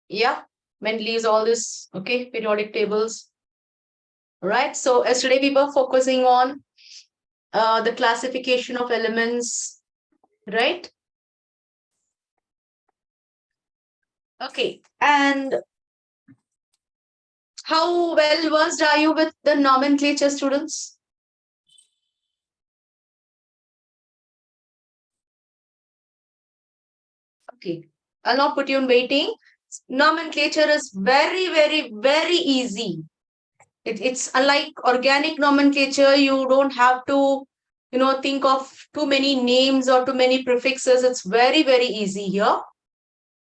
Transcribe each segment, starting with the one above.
Yeah, Mendeley's, all this, okay, periodic tables, right? So yesterday we were focusing on the classification of elements, right? Okay, and how well versed are you with the nomenclature, students? Okay, I'll not put you in waiting. Nomenclature is very, very, very easy. It's unlike organic nomenclature. You don't have to, think of too many names or too many prefixes. It's very, very easy here.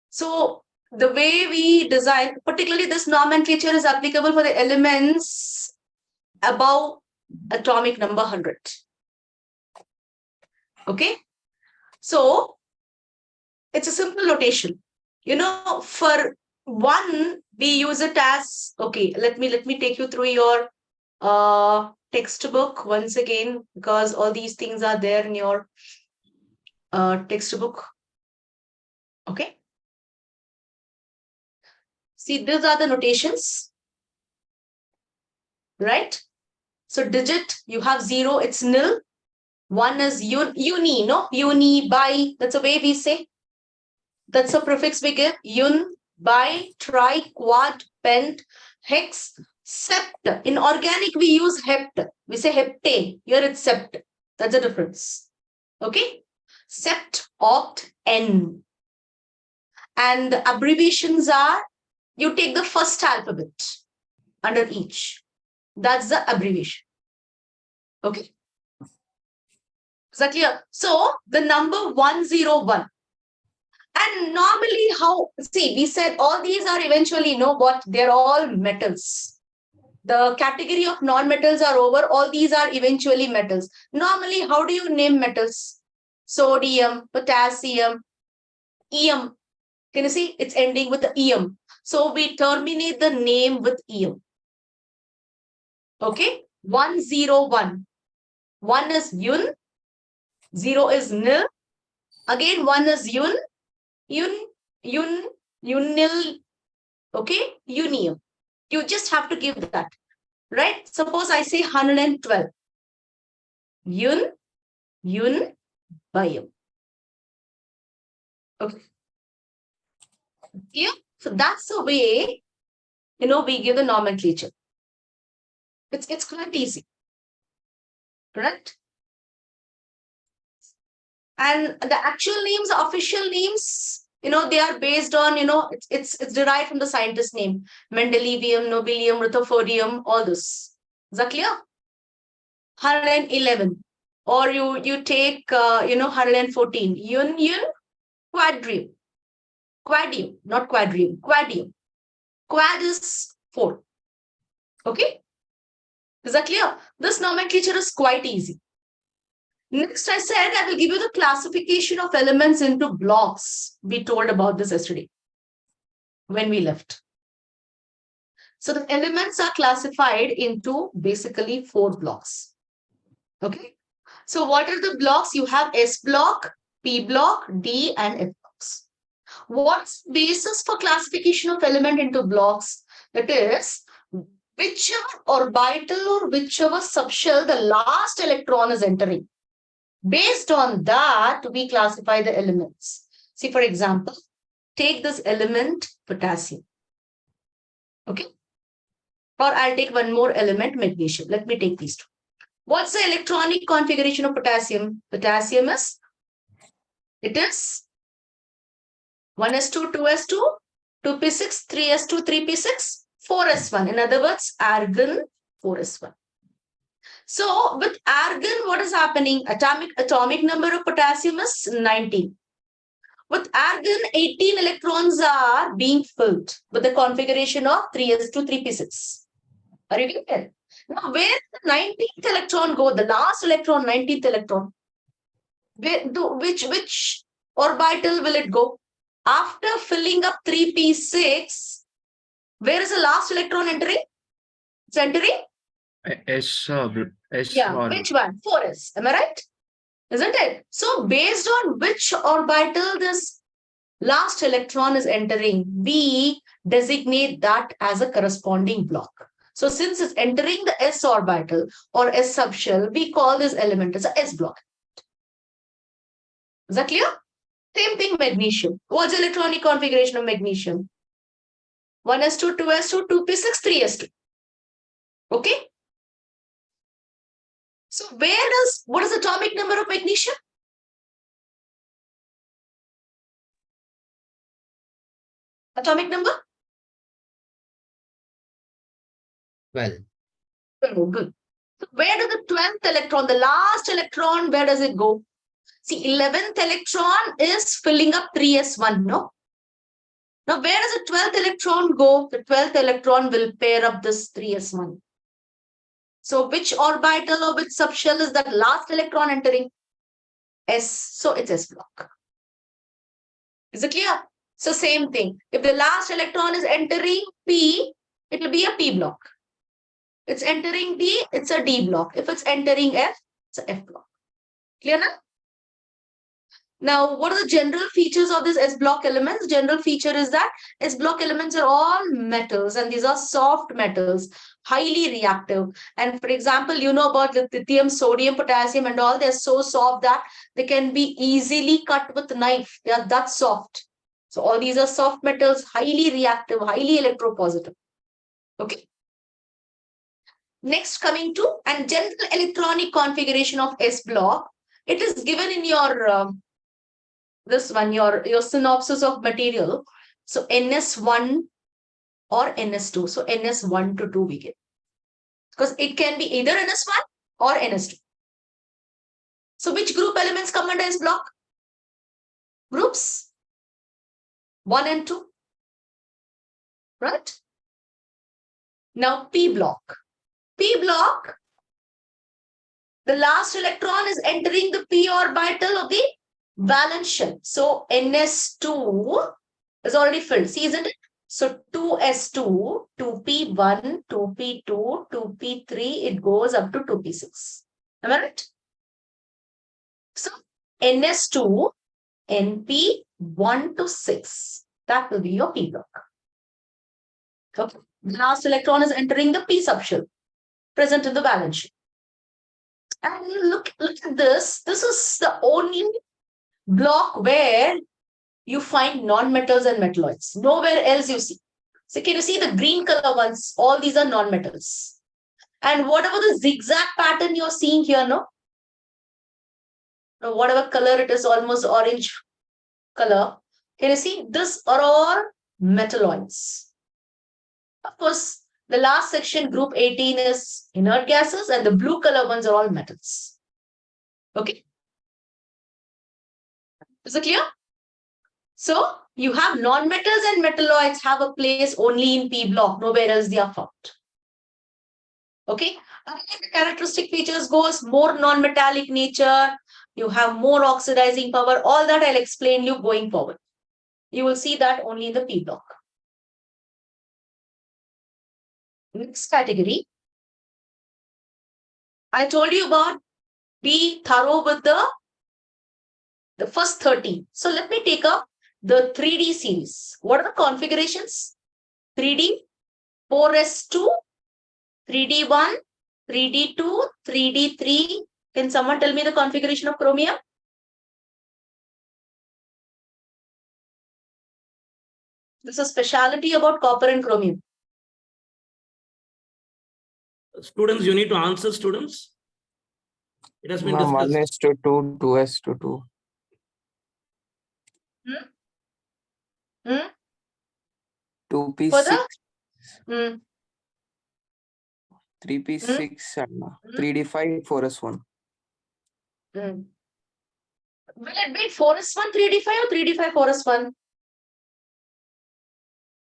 So the way we design, particularly this nomenclature is applicable for the elements above atomic number 100. Okay. So it's a simple notation. For one, we use it as, okay, let me take you through your textbook once again, because all these things are there in your textbook. Okay. See, these are the notations, right? So digit, you have 0, it's nil. 1 is uni, no? Uni, bi, that's the way we say. That's a prefix we give. Un, bi, tri, quad, pent, hex, sept. In organic, we use hept. We say heptane. Here it's sept. That's the difference. Okay? Sept, oct, n. And the abbreviations are, you take the first alphabet under each. That's the abbreviation. Okay? Is that clear? So the number 101. And normally see, we said all these are eventually, what? They're all metals. The category of non-metals are over. All these are eventually metals. Normally, how do you name metals? Sodium, potassium, Em. Can you see? It's ending with the Em. So we terminate the name with Em. Okay? 101. 1 is yun. 0 is nil. Again, 1 is yun. Unil. Okay? Unium. You just have to give that. Right? Suppose I say 112. Yun, bayam. Okay. Yeah. So that's the way, we give the nomenclature. It's quite easy. Correct? And the actual names, official names, they are based on, it's derived from the scientist name. Mendelevium, Nobelium, Rutherfordium, all this. Is that clear? 111. Or you take, 114. Yun, quadrium. Quadium, not quadrium. Quadium. Quad is 4. Okay? Is that clear? This nomenclature is quite easy. Next, I said I will give you the classification of elements into blocks. We told about this yesterday when we left. So the elements are classified into basically 4 blocks. Okay. So what are the blocks? You have S block, P block, D, and F blocks. What's basis for classification of element into blocks? That is, whichever orbital or whichever subshell the last electron is entering. Based on that, we classify the elements. See, for example, take this element potassium. Okay. Or I'll take one more element, magnesium. Let me take these two. What's the electronic configuration of potassium? Potassium is, it is 1s2, 2s2, 2p6, 3s2, 3p6, 4s1. In other words, argon 4s1. So with argon, what is happening? Atomic number of potassium is 19. With argon, 18 electrons are being filled with the configuration of 3s2, 3p6. Are you getting it? Now, where did the 19th electron go? The last electron, 19th electron. Which orbital will it go? After filling up 3p6, where is the last electron entering? It's entering? Yeah, which one? 4s. Am I right? Isn't it? So based on which orbital this last electron is entering, we designate that as a corresponding block. So since it's entering the s orbital or s subshell, we call this element as a s block. Is that clear? Same thing, magnesium. What's the electronic configuration of magnesium? 1s2, 2s2, 2p6, 3s2. Okay? So what is the atomic number of magnesium? Atomic number? 12. Oh, good. So where does the 12th electron, the last electron, where does it go? See, 11th electron is filling up 3s1, no? Now, where does the 12th electron go? The 12th electron will pair up this 3s1. So which orbital or which subshell is that last electron entering? S. So it's S block. Is it clear? So same thing. If the last electron is entering P, it will be a P block. It's entering D, it's a D block. If it's entering F, it's a F block. Clear now? Now, what are the general features of this S block elements? General feature is that S block elements are all metals, and these are soft metals, highly reactive. And for example, you know about lithium, sodium, potassium, and all, they're so soft that they can be easily cut with a knife. They are that soft. So all these are soft metals, highly reactive, highly electropositive. Okay. Next, coming to and general electronic configuration of S block. It is given in your this one, your synopsis of material. So NS1 or NS2. So NS1 to 2 we get. Because it can be either NS1 or NS2. So which group elements come under S block? Groups 1 and 2. Right? Now P block. P block, the last electron is entering the P orbital of the valence shell. So NS2 is already filled. See, isn't it? So 2s2, 2p1, 2p2, 2p3, it goes up to 2p6. Am I right? So ns2, np, 1 to 6. That will be your p block. Okay. The last electron is entering the p subshell, present in the valence shell. And look at this. This is the only block where you find non-metals and metalloids. Nowhere else you see. So can you see the green color ones? All these are non-metals. And whatever the zigzag pattern you're seeing here, no? Whatever color it is, almost orange color. Can you see? This are all metalloids. Of course, the last section, group 18, is inert gases, and the blue color ones are all metals. Okay. Is it clear? So you have non-metals and metalloids have a place only in P block. Nowhere else they are found. Okay. The characteristic features goes more non-metallic nature. You have more oxidizing power. All that I'll explain you going forward. You will see that only in the P block. Next category. I told you about be thorough with the first 30. So let me take up the 3D series. What are the configurations? 3D, 4s2, 3D1, 3D2, 3D3. Can someone tell me the configuration of chromium? This is a speciality about copper and chromium. Students, you need to answer, students. It has been discussed. 1s to 2, 2s to 2. Hmm? Hmm? 2p6, Further? Hmm. 3p6, 3d5, 4s1. Hmm. Will it be 4s1, 3d5 or 3d5, 4s1?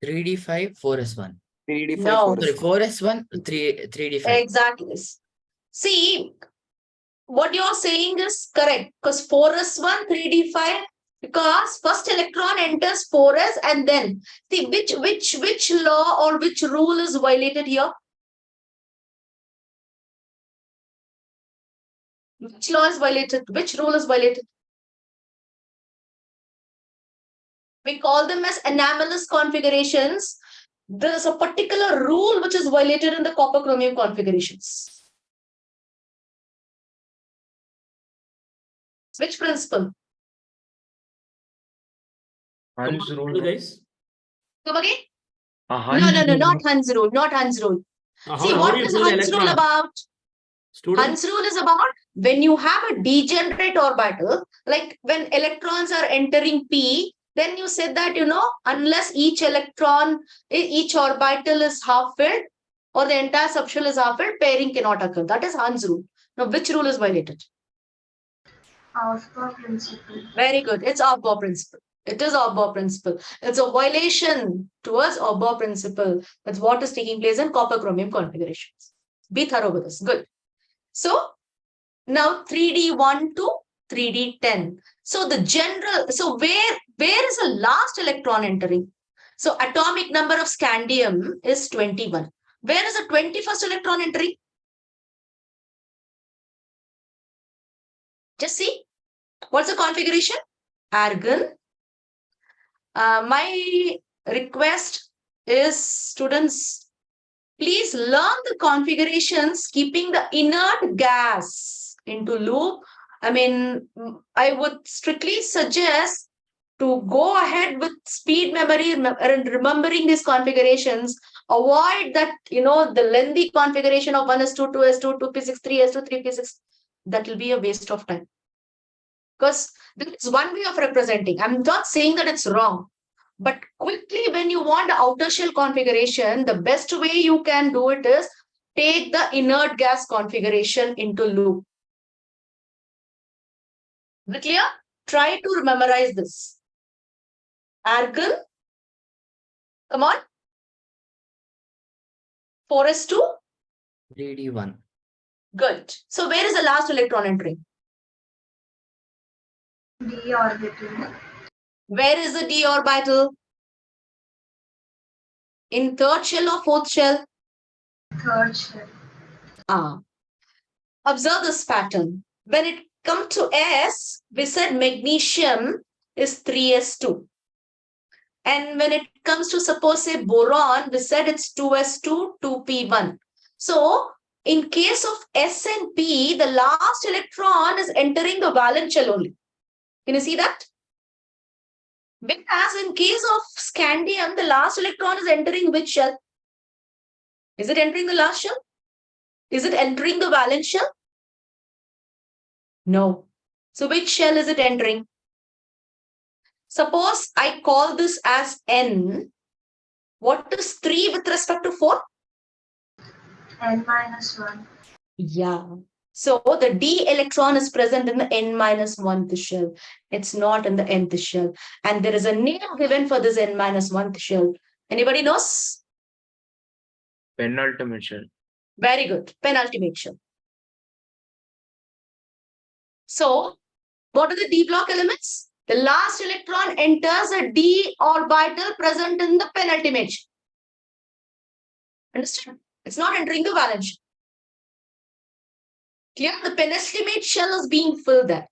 3d5, 4s1. 3d5, No. Sorry, 4s1. 4s1, 3d5. Exactly. See, what you're saying is correct because 4s1, 3d5, because first electron enters 4s and then see which law or which rule is violated here? Which law is violated? Which rule is violated? We call them as anomalous configurations. There is a particular rule which is violated in the copper chromium configurations. Which principle? Hans rule, guys. Come again? A No, not Hans rule, not Hans rule. See, How what do you is fill the Hans rule electron? about? Students, Hans rule is about when you have a degenerate orbital, like when electrons are entering P, then you said that, unless each electron, each orbital is half filled or the entire subshell is half filled, pairing cannot occur. That is Hans rule. Now, which rule is violated? Aufbau principle. Very good. It's Aufbau principle. It is Aufbau principle. It's a violation towards Aufbau principle. That's what is taking place in copper chromium configurations. Be thorough with this. Good. So now 3D1 to 3D10. So the general, so where is the last electron entering? So atomic number of scandium is 21. Where is the 21st electron entering? Just see. What's the configuration? Argon. My request is, students, please learn the configurations keeping the inert gas into loop. I mean, I would strictly suggest to go ahead with speed memory and remembering these configurations. Avoid that, the lengthy configuration of 1s2, 2s2, 2p6, 3s2, 3p6. That will be a waste of time. Because there is one way of representing. I'm not saying that it's wrong. But quickly, when you want the outer shell configuration, the best way you can do it is take the inert gas configuration into loop. Is it clear? Try to memorize this. Argon. Come on. 4s2. 3D1. Good. So where is the last electron entering? D orbital. Where is the d orbital? In third shell or fourth shell? Third shell. Observe this pattern. When it comes to S, we said magnesium is 3s2. And when it comes to, suppose, say, boron, we said it's 2s2, 2p1. So, in case of S and P, the last electron is entering the valence shell only. Can you see that? Whereas in case of scandium, the last electron is entering which shell? Is it entering the last shell? Is it entering the valence shell? No. So which shell is it entering? Suppose I call this as N. What is 3 with respect to 4? N-1. Yeah. So the d electron is present in the n-1th shell. It's not in the nth shell. And there is a name given for this n-1th shell. Anybody knows? Penultimate shell. Very good. Penultimate shell. So what are the d block elements? The last electron enters a d orbital present in the penultimate shell. Understand? It's not entering the valence shell. Clear? The penultimate shell is being filled there.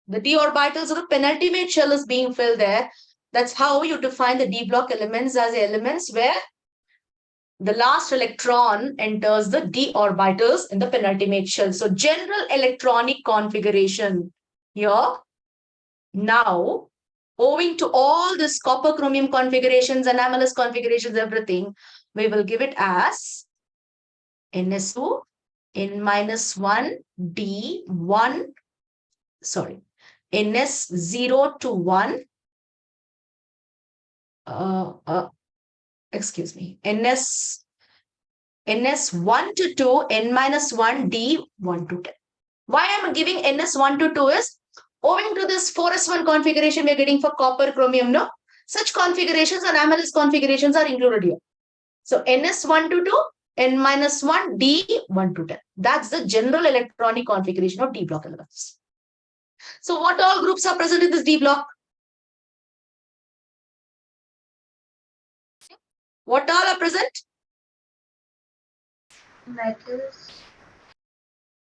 The d orbitals of the penultimate shell is being filled there. That's how you define the d block elements as elements where the last electron enters the d orbitals in the penultimate shell. So general electronic configuration here. Now, owing to all this copper chromium configurations, anomalous configurations, everything, we will give it as NSO N-1 D1, sorry, NS0 to 1, excuse me, NS1 to 2, N-1 D1 to 10. Why I'm giving NS1 to 2 is owing to this 4s1 configuration we're getting for copper chromium, no? Such configurations and anomalous configurations are included here. So NS1 to 2, N-1 D1 to 10. That's the general electronic configuration of D block elements. So what all groups are present in this D block? What all are present? Metals.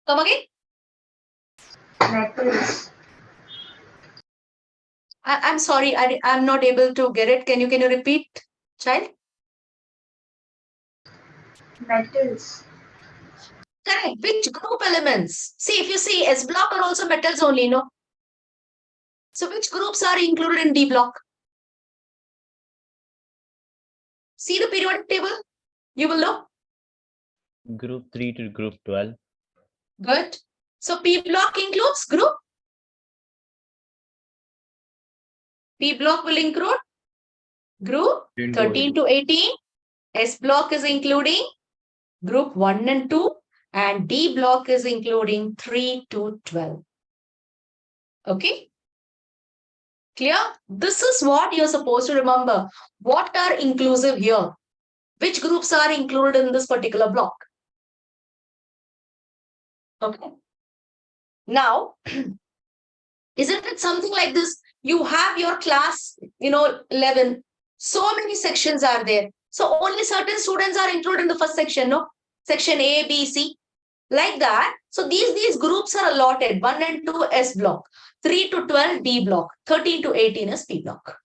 Come again? Metals. I'm sorry, I'm not able to get it. Can you repeat, child? Metals. Correct. Which group elements? See, if you see S block are also metals only, no? So which groups are included in D block? See the periodic table. You will know. Group 3 to group 12. Good. So P block includes group. P block will include group 13 to 18. S block is including group 1 and 2. And D block is including 3 to 12. Okay. Clear? This is what you're supposed to remember. What are inclusive here? Which groups are included in this particular block? Okay. Now, isn't it something like this? You have your class, 11. So many sections are there. So only certain students are included in the first section, no? Section A, B, C. Like that. So these groups are allotted. 1 and 2 S block. 3 to 12 D block. 13 to 18 is P block.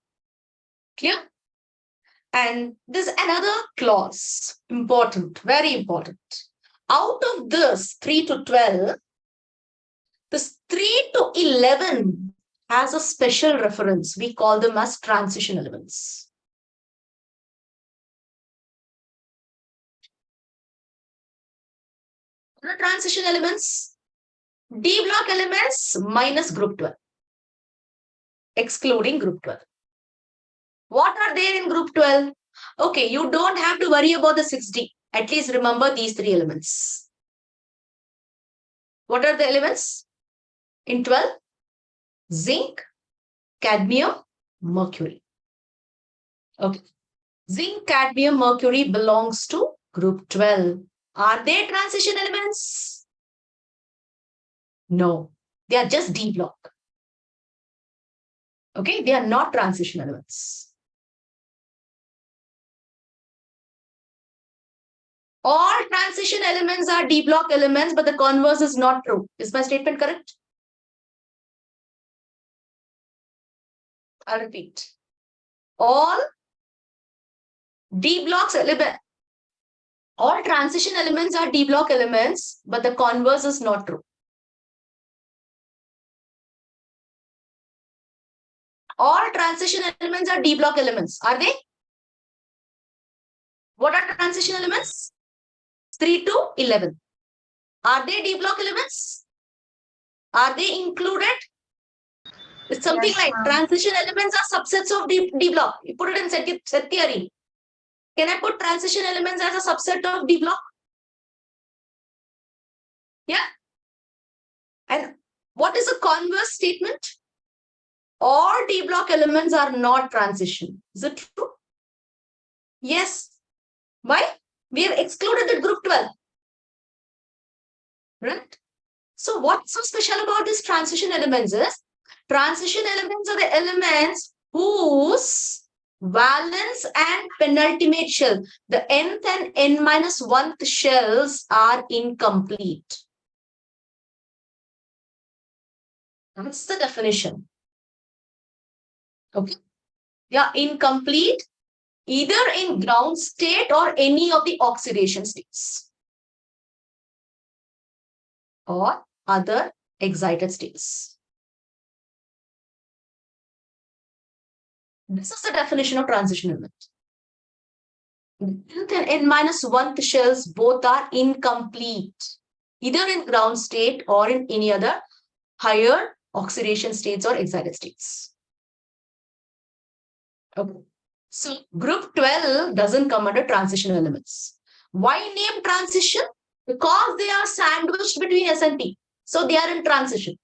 Clear? And there's another clause. Important. Very important. Out of this 3 to 12, this 3 to 11 has a special reference. We call them as transition elements. The transition elements, D block elements minus group 12, excluding group 12. What are there in group 12? Okay, you don't have to worry about the 6D. At least remember these three elements. What are the elements? In 12, zinc, cadmium, mercury. Okay. Zinc, cadmium, mercury belongs to group 12. Are they transition elements? No, they are just D block. Okay, they are not transition elements. All transition elements are D block elements, but the converse is not true. Is my statement correct? I'll repeat. All D blocks element, all transition elements are D block elements, but the converse is not true. All transition elements are D block elements. Are they? What are transition elements? 3 to 11. Are they D block elements? Are they included? It's something Yes, like ma'am. transition elements are subsets of D block. You put it in set theory. Can I put transition elements as a subset of D block? Yeah. And what is a converse statement? All D block elements are not transition. Is it true? Yes. Why? We have excluded the group 12. Right? So what's so special about these transition elements is, transition elements are the elements whose valence and penultimate shell, the nth and n-1th shells are incomplete. That's the definition. Okay. They are incomplete either in ground state or any of the oxidation states or other excited states. This is the definition of transition element. Nth and n-1th shells both are incomplete, either in ground state or in any other higher oxidation states or excited states. Okay. So group 12 doesn't come under transition elements. Why name transition? Because they are sandwiched between S and P. So they are in transition.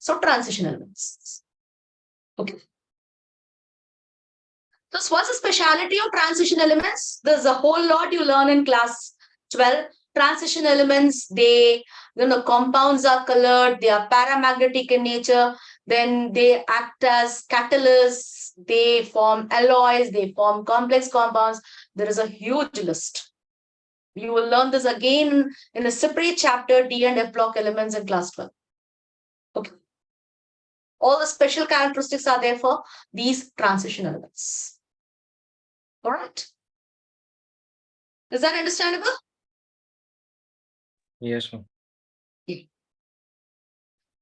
So transition elements. Okay. So what's the speciality of transition elements? There's a whole lot you learn in class 12. Transition elements, the compounds are colored, they are paramagnetic in nature, then they act as catalysts, they form alloys, they form complex compounds. There is a huge list. You will learn this again in a separate chapter, D and F block elements in class 12. Okay. All the special characteristics are there for these transition elements. All right. Is that understandable? Yes, ma'am.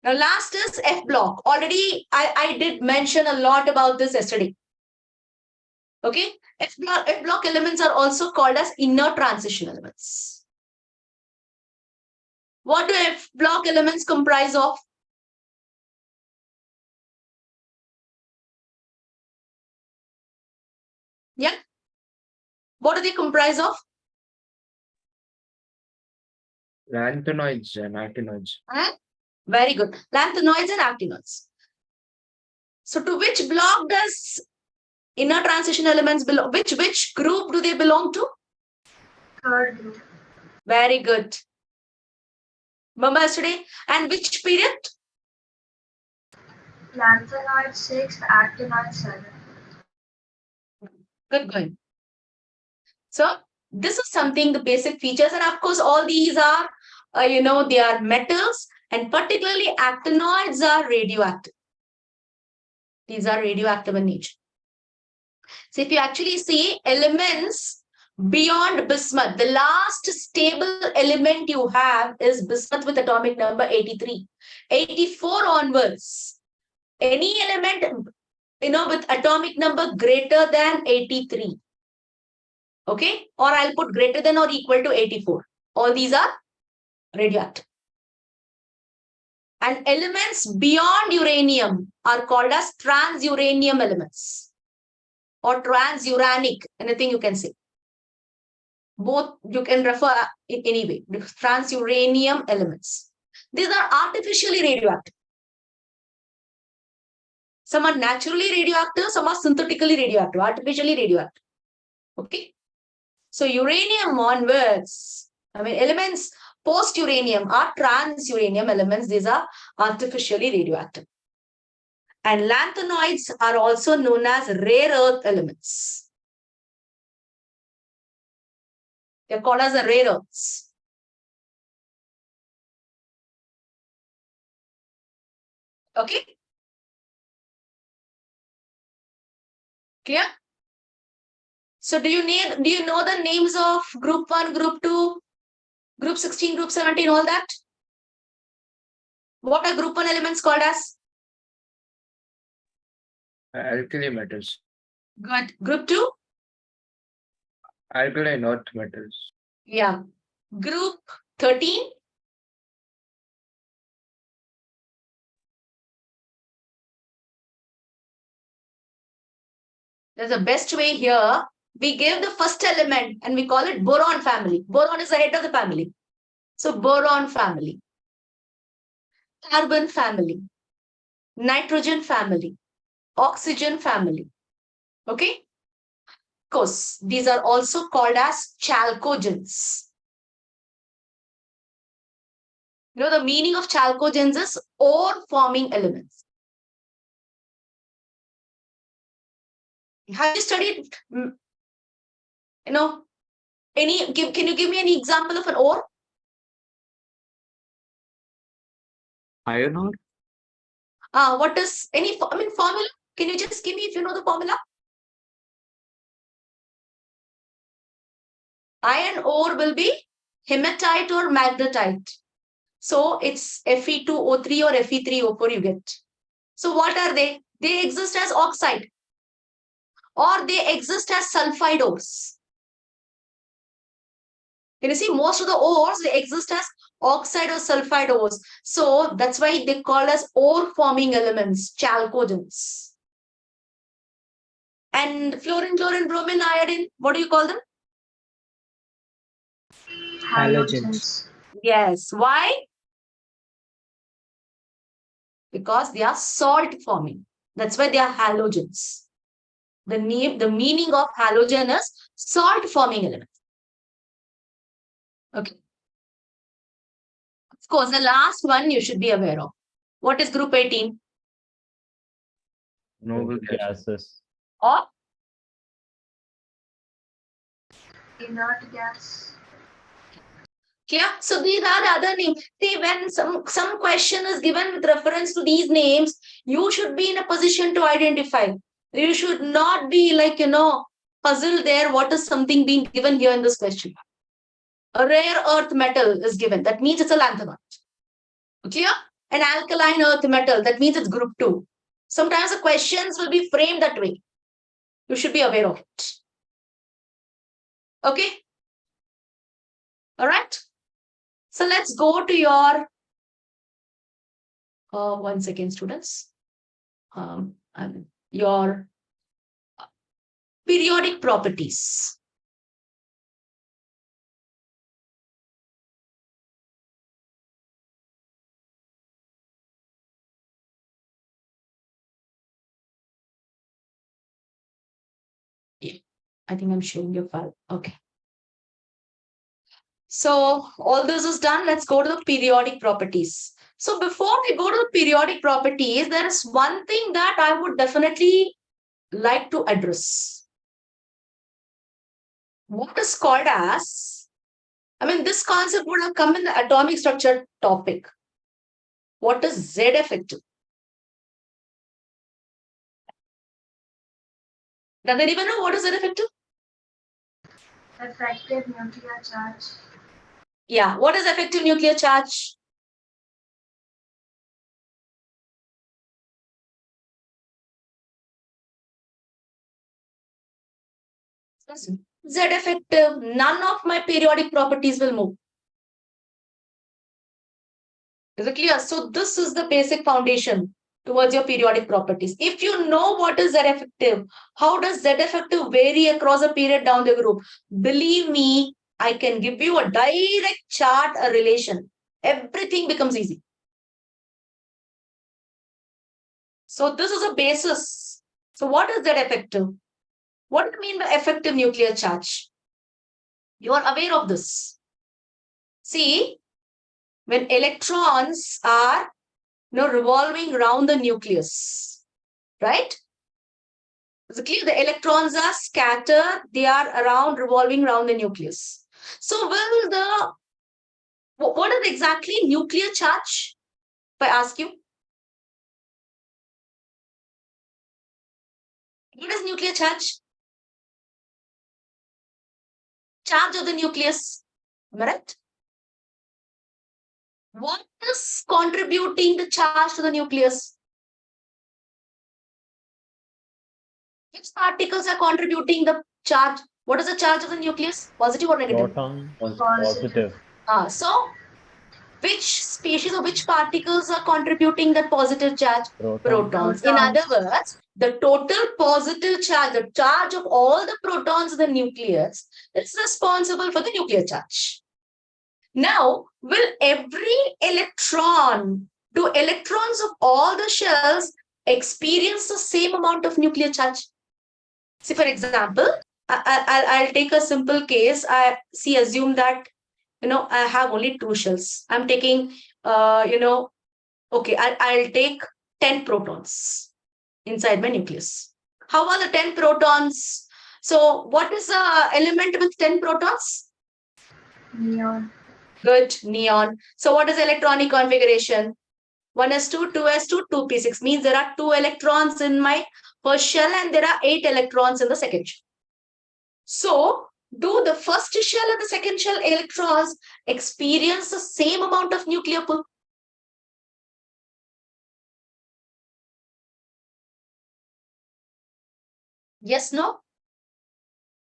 Now, last is F block. Already, I did mention a lot about this yesterday. Okay. F block elements are also called as inner transition elements. What do F block elements comprise of? Yeah. What do they comprise of? Lanthanoids and actinoids. Very good. Lanthanoids and actinoids. So to which block does inner transition elements belong? Which group do they belong to? Third group. Very good. Remember yesterday? And which period? Lanthanoid 6, actinoid 7. Good going. So this is something, the basic features. And of course, all these are, they are metals, and particularly actinoids are radioactive. These are radioactive in nature. So if you actually see elements beyond bismuth, the last stable element you have is bismuth with atomic number 83. 84 onwards, any element, with atomic number greater than 83. Okay, or I'll put greater than or equal to 84. All these are radioactive. And elements beyond uranium are called as transuranium elements or transuranic, anything you can say. Both you can refer in any way. Transuranium elements. These are artificially radioactive. Some are naturally radioactive, some are synthetically radioactive, artificially radioactive. Okay. So uranium onwards, elements post-uranium are transuranium elements. These are artificially radioactive. And lanthanoids are also known as rare earth elements. They're called as the rare earths. Okay? Clear? So do you know the names of group 1, group 2, group 16, group 17, all that? What are group 1 elements called as? Alkali metals. Good. Group 2? Alkali earth metals. Yeah. Group 13? There's a best way here. We give the first element and we call it boron family. Boron is the head of the family. So boron family, carbon family, nitrogen family, oxygen family. Okay? Of course, these are also called as chalcogens. The meaning of chalcogens is ore forming elements. Have you studied, can you give me any example of an ore? Iron ore? What is formula? Can you just give me if you know the formula? Iron ore will be hematite or magnetite. So it's Fe2O3 or Fe3O4 you get. So what are they? They exist as oxide or they exist as sulfide ores. Can you see most of the ores, they exist as oxide or sulfide ores. So that's why they call as ore forming elements, chalcogens. And fluorine, chlorine, bromine, iodine, what do you call them? Halogens. Yes. Why? Because they are salt forming. That's why they are halogens. The meaning of halogen is salt forming element. Okay. Of course, the last one you should be aware of. What is group 18? Noble gas. gases. Or Inert gas. Yeah, so these are the other names. See, when some question is given with reference to these names, you should be in a position to identify. You should not be like, puzzled there. What is something being given here in this question? A rare earth metal is given. That means it's a lanthanide. Clear? An alkaline earth metal. That means it's group 2. Sometimes the questions will be framed that way. You should be aware of it. Okay? All right? So let's go to your 1 second, students. Your periodic properties. Yeah, I think I'm showing your file. Okay. So all this is done. Let's go to the periodic properties. So before we go to the periodic properties, there is one thing that I would definitely like to address. What is called as, this concept would have come in the atomic structure topic. What is Z effective? Does anyone know what is Z effective? Effective nuclear charge. Yeah, what is effective nuclear charge? Z effective, none of my periodic properties will move. Is it clear? So this is the basic foundation towards your periodic properties. If you know what is Z effective, how does Z effective vary across a period down the group? Believe me, I can give you a direct chart, a relation. Everything becomes easy. So this is a basis. So what is Z effective? What do you mean by effective nuclear charge? You are aware of this. See, when electrons are revolving around the nucleus, right? Is it clear? The electrons are scattered, they are revolving around the nucleus. So what is exactly nuclear charge? If I ask you, what is nuclear charge? Charge of the nucleus. Am I right? What is contributing the charge to the nucleus? Which particles are contributing the charge? What is the charge of the nucleus? Positive or negative? Proton, Positive. positive. So, which species or which particles are contributing that positive charge? Protons. In other words, the total positive charge, the charge of all the protons in the nucleus, is responsible for the nuclear charge. Now, will every electron, do electrons of all the shells experience the same amount of nuclear charge? See, for example, I'll take a simple case. Assume that, I have only 2 shells. I'm taking, okay, I'll take 10 protons inside my nucleus. How are the 10 protons? So what is the element with 10 protons? Neon. Good, neon. So what is electronic configuration? 1s2, 2s2, 2p6 means there are 2 electrons in my first shell and there are 8 electrons in the second shell. So, do the first shell and the second shell electrons experience the same amount of nuclear pull? Yes, no?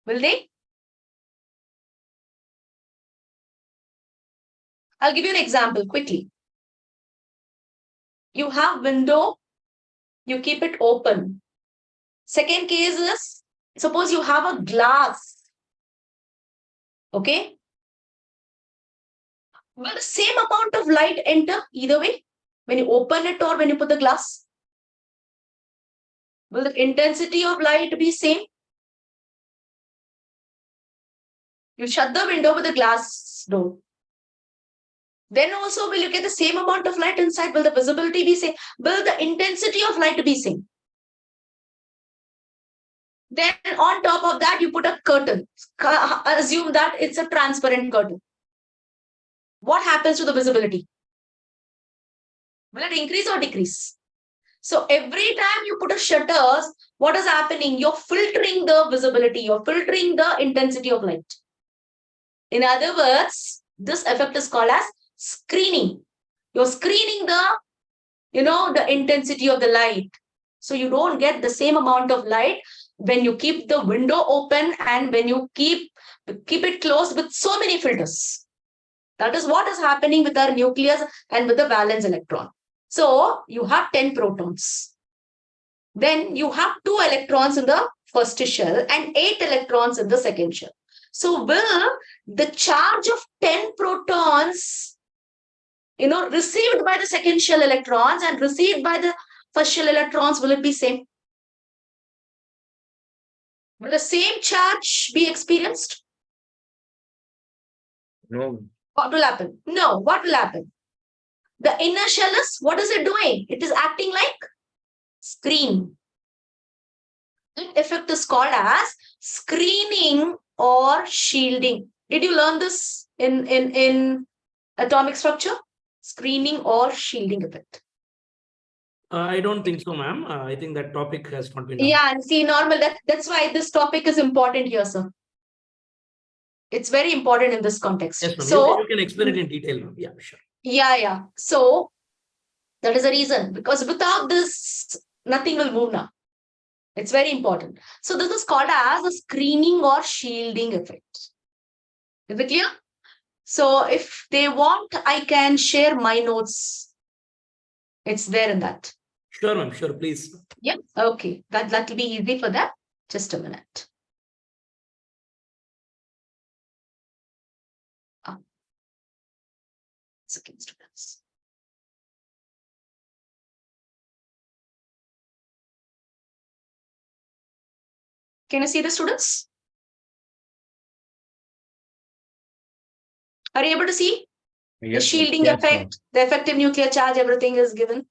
Will they? I'll give you an example quickly. You have window, you keep it open. Second case is, suppose you have a glass. Okay? Will the same amount of light enter either way? When you open it or when you put the glass? Will the intensity of light be same? You shut the window with the glass door. Then also, will you get the same amount of light inside? Will the visibility be same? Will the intensity of light be same? Then on top of that, you put a curtain. Assume that it's a transparent curtain. what happens to the visibility? Will it increase or decrease? So every time you put a shutters, what is happening? You're filtering the visibility, you're filtering the intensity of light. In other words, this effect is called as screening. You're screening the intensity of the light. So you don't get the same amount of light when you keep the window open and when you keep it closed with so many filters. That is what is happening with our nucleus and with the valence electron. So you have 10 protons. Then you have 2 electrons in the first shell and 8 electrons in the second shell. So will the charge of 10 protons, received by the second shell electrons and received by the first shell electrons, will it be same? Will the same charge be experienced? No. What will happen? No, what will happen? The inner shell is, what is it doing? It is acting like screen. That effect is called as screening or shielding. Did you learn this in atomic structure? Screening or shielding effect. I don't think so, ma'am. I think that topic has not been done. Yeah, and see, normal. That's why this topic is important here, sir. It's very important in this context. Yes, ma'am. So you can explain it in detail, ma'am. Yeah, sure. Yeah. So that is the reason, because without this, nothing will move now. It's very important. So this is called as a screening or shielding effect. Is it clear? So if they want, I can share my notes. It's there in that. Sure, ma'am. Sure, please. Yeah. Okay. That will be easy for them. Just a minute. Second, students. Can you see the students? Are you able to see? The Yes, ma'am. shielding Yes, effect, the effective nuclear charge, everything is given.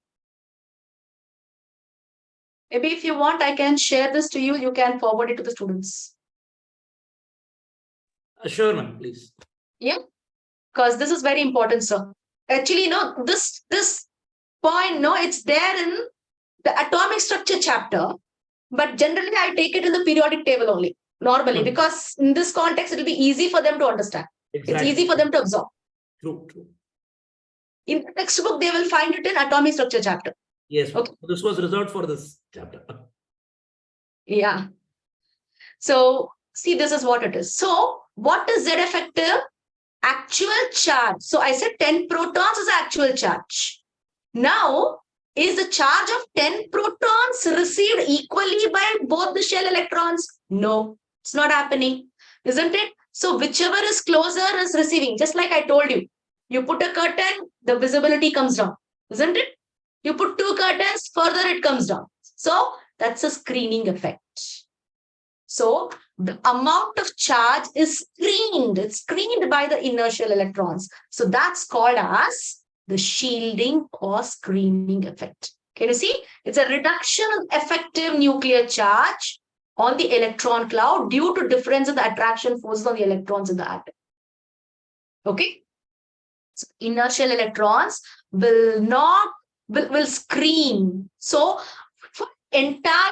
Maybe if you want, I can share this to you. You can forward it to the students. Sure, ma'am, please. Yeah, because this is very important, sir. Actually, this point, it's there in the atomic structure chapter, but generally I take it in the periodic table only, normally, because in this context, it will be easy for them to understand. Exactly. It's easy for them to absorb. True. In the textbook, they will find it in atomic structure chapter. Yes. Okay. This was reserved for this chapter. Yeah. So see, this is what it is. So what is Z effective? Actual charge. So I said 10 protons is actual charge. Now, is the charge of 10 protons received equally by both the shell electrons? No, it's not happening, isn't it? So whichever is closer is receiving. Just like I told you, you put a curtain, the visibility comes down, isn't it? You put 2 curtains, further it comes down. So that's a screening effect. So the amount of charge is screened. It's screened by the inertial electrons. So that's called as the shielding or screening effect. Can you see? It's a reduction of effective nuclear charge on the electron cloud due to difference in the attraction forces on the electrons in the atom. Okay? So inertial electrons will screen. So for entire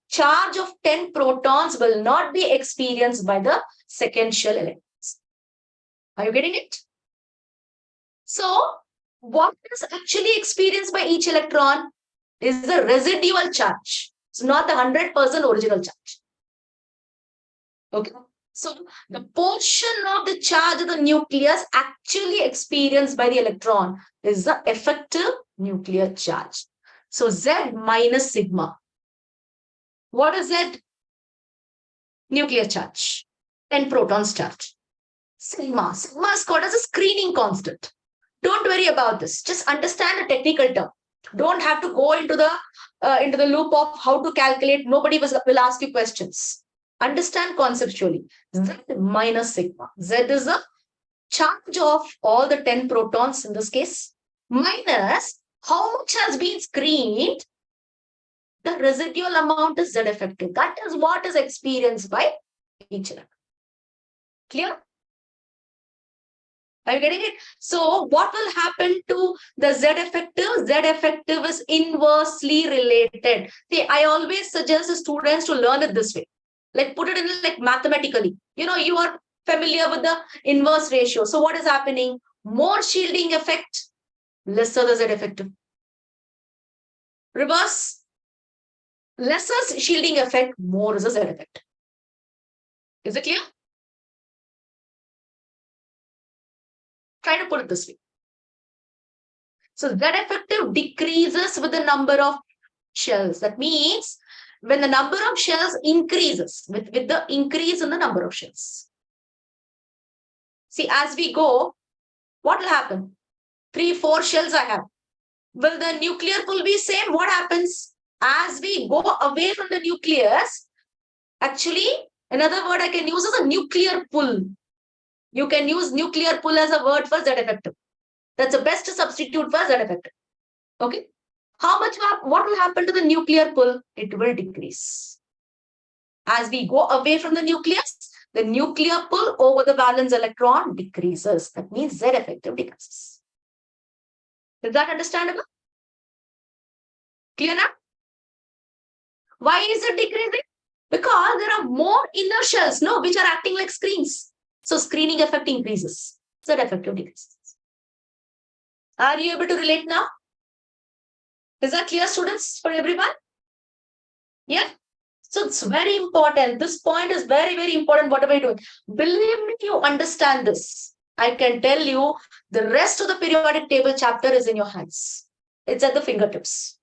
charge of 10 protons will not be experienced by the second shell electrons. Are you getting it? So what is actually experienced by each electron is the residual charge. It's not the 100% original charge. Okay. So the portion of the charge of the nucleus actually experienced by the electron is the effective nuclear charge. So Z minus sigma. What is Z? Nuclear charge. 10 protons charge. Sigma. Sigma is called as a screening constant. Don't worry about this. Just understand the technical term. Don't have to go into the loop of how to calculate. Nobody will ask you questions. Understand conceptually. Z minus sigma. Z is the charge of all the 10 protons in this case, minus how much has been screened. The residual amount is Z effective. That is what is experienced by each electron. Clear? Are you getting it? So what will happen to the Z effective? Z effective is inversely related. See, I always suggest the students to learn it this way. Like put it in like mathematically. You are familiar with the inverse ratio. So what is happening? More shielding effect, lesser the Z effective. Reverse, lesser shielding effect, more is the Z effect. Is it clear? Try to put it this way. So Z effective decreases with the number of shells. That means when the number of shells increases, with the increase in the number of shells. See, as we go, what will happen? 3, 4 shells I have. Will the nuclear pull be same? What happens? As we go away from the nucleus, actually, another word I can use is a nuclear pull. You can use nuclear pull as a word for Z effective. That's the best substitute for Z effective. Okay. What will happen to the nuclear pull? It will decrease. As we go away from the nucleus, the nuclear pull over the valence electron decreases. That means Z effective decreases. Is that understandable? Clear now? Why is it decreasing? Because there are more inner shells, which are acting like screens. So screening effect increases. Z effective decreases. Are you able to relate now? Is that clear, students, for everyone? Yeah? So it's very important. This point is very, very important, whatever you're doing. Believe me, if you understand this, I can tell you the rest of the periodic table chapter is in your hands. It's at the fingertips.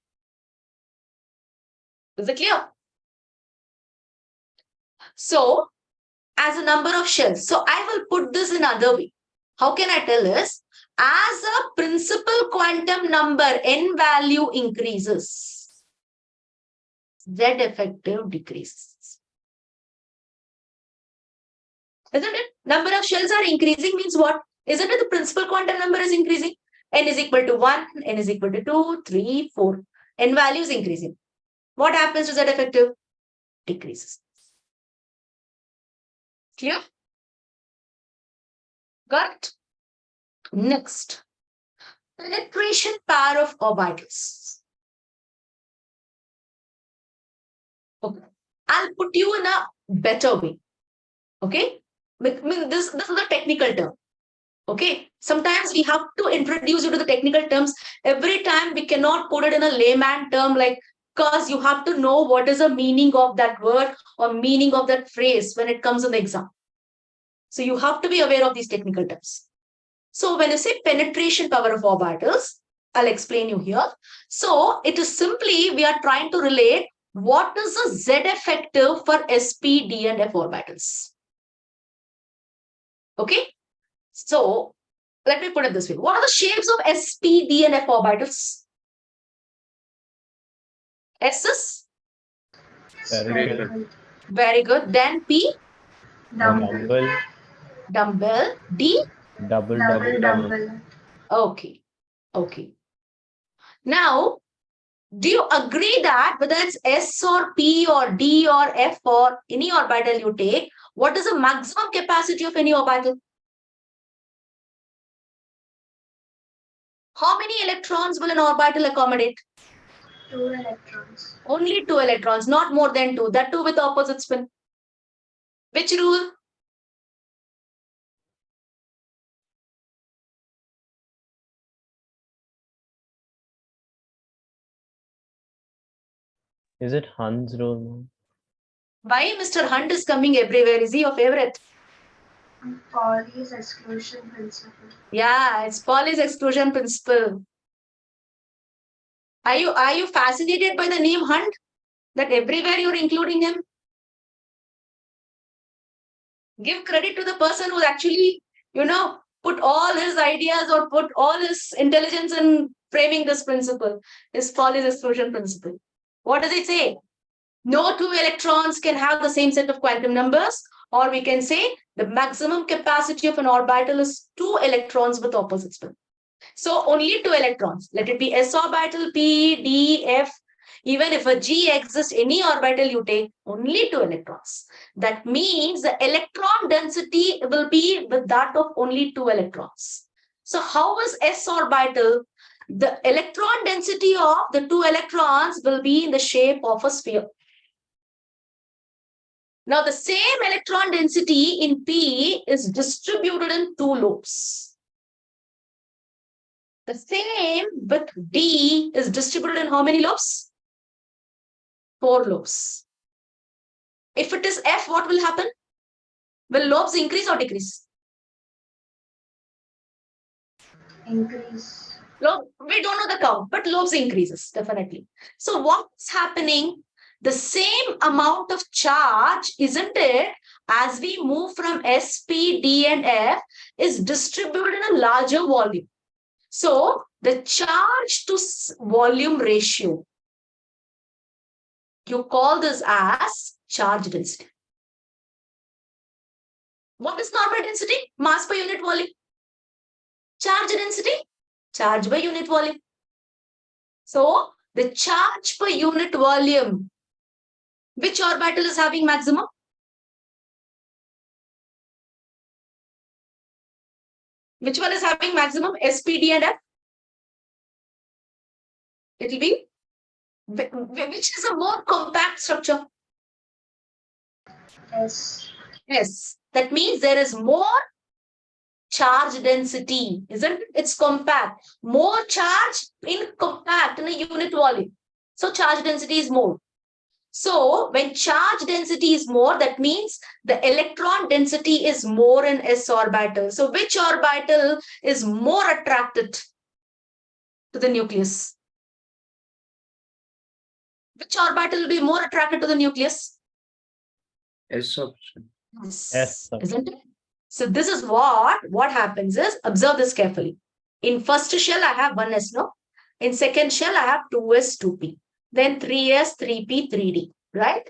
Is it clear? So, as a number of shells. So I will put this in another way. How can I tell this? As a principal quantum number, n value increases, Z effective decreases. Isn't it? Number of shells are increasing means what? Isn't it the principal quantum number is increasing? N is equal to 1, n is equal to 2, 3, 4. N value is increasing. What happens to Z effective? Decreases. Clear? Got it? Next, penetration power of orbitals. Okay, I'll put you in a better way. Okay, this is a technical term. Okay, sometimes we have to introduce you to the technical terms. Every time we cannot put it in a layman term, like, because you have to know what is the meaning of that word or meaning of that phrase when it comes in the exam. So you have to be aware of these technical terms. So when you say penetration power of orbitals, I'll explain you here. So it is simply, we are trying to relate what is the Z effective for sp, d and f orbitals. Okay. So let me put it this way. What are the shapes of sp, d and f orbitals? S's? Very good. Very good. Then p? Dumbbell. Dumbbell. D? Double. Okay. Okay. Now, do you agree that whether it's S or P or D or F or any orbital you take, what is the maximum capacity of any orbital? How many electrons will an orbital accommodate? 2 electrons. Only 2 electrons, not more than 2. That too with opposite spin. Which rule? Is it Hans rule? Why Mr. Hunt is coming everywhere? Is he your favorite? Pauli's exclusion principle. Yeah, it's Pauli's exclusion principle. Are you fascinated by the name Hunt? That everywhere you're including him? Give credit to the person who actually, put all his ideas or put all his intelligence in framing this principle. Is Pauli's exclusion principle. What does it say? No 2 electrons can have the same set of quantum numbers, or we can say the maximum capacity of an orbital is 2 electrons with opposite spin. So only 2 electrons. Let it be s orbital, p, d, f. Even if a G exists, any orbital, you take only 2 electrons. That means the electron density will be with that of only 2 electrons. So how is S orbital? The electron density of the 2 electrons will be in the shape of a sphere. Now, the same electron density in P is distributed in 2 lobes. The same with D is distributed in how many lobes? 4 lobes. If it is F, what will happen? Will lobes increase or decrease? Increase. We don't know the count, but lobes increases, definitely. So what's happening? The same amount of charge, isn't it, as we move from S, P, D, and F, is distributed in a larger volume. So the charge to volume ratio, you call this as charge density. What is normal density? Mass per unit volume. Charge density? Charge by unit volume. So the charge per unit volume, which orbital is having maximum? Which one is having maximum? S, P, D, and F? It will be, which is a more compact structure? S. Yes. That means there is more charge density, isn't it? It's compact. More charge in compact in a unit volume. So charge density is more. So when charge density is more, that means the electron density is more in S orbital. So which orbital is more attracted to the nucleus? Which orbital will be more attracted to the nucleus? S option. Yes. Isn't it? So this is what happens is, observe this carefully. In first shell, I have 1s, no? In second shell, I have 2s, 2p. Then 3s, 3p, 3d, right?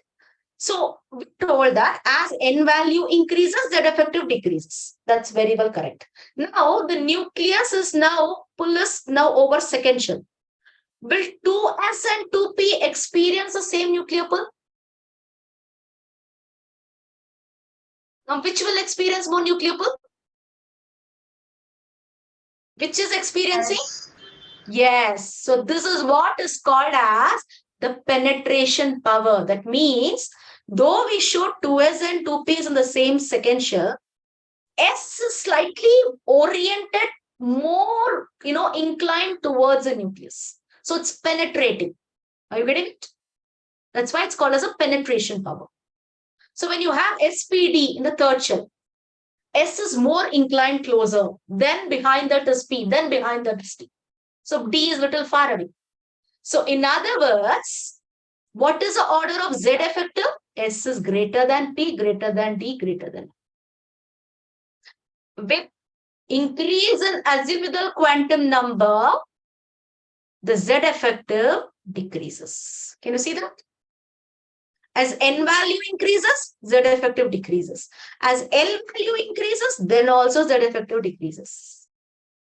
So we told that as n value increases, Z effective decreases. That's very well correct. Now the nucleus is now, pull is now over second shell. Will 2s and 2p experience the same nuclear pull? Now, which will experience more nuclear pull? Which is experiencing? S. Yes. So this is what is called as the penetration power. That means, though we showed 2s and 2p's in the same second shell, S is slightly oriented, more, inclined towards the nucleus. So it's penetrating. Are you getting it? That's why it's called as a penetration power. So when you have SPD in the third shell, S is more inclined closer, then behind that is P, then behind that is T. So D is little far away. So in other words, what is the order of Z effective? S is greater than P, greater than D, greater than. With increase in azimuthal quantum number, the Z effective decreases. Can you see that? As n value increases, Z effective decreases. As L value increases, then also Z effective decreases.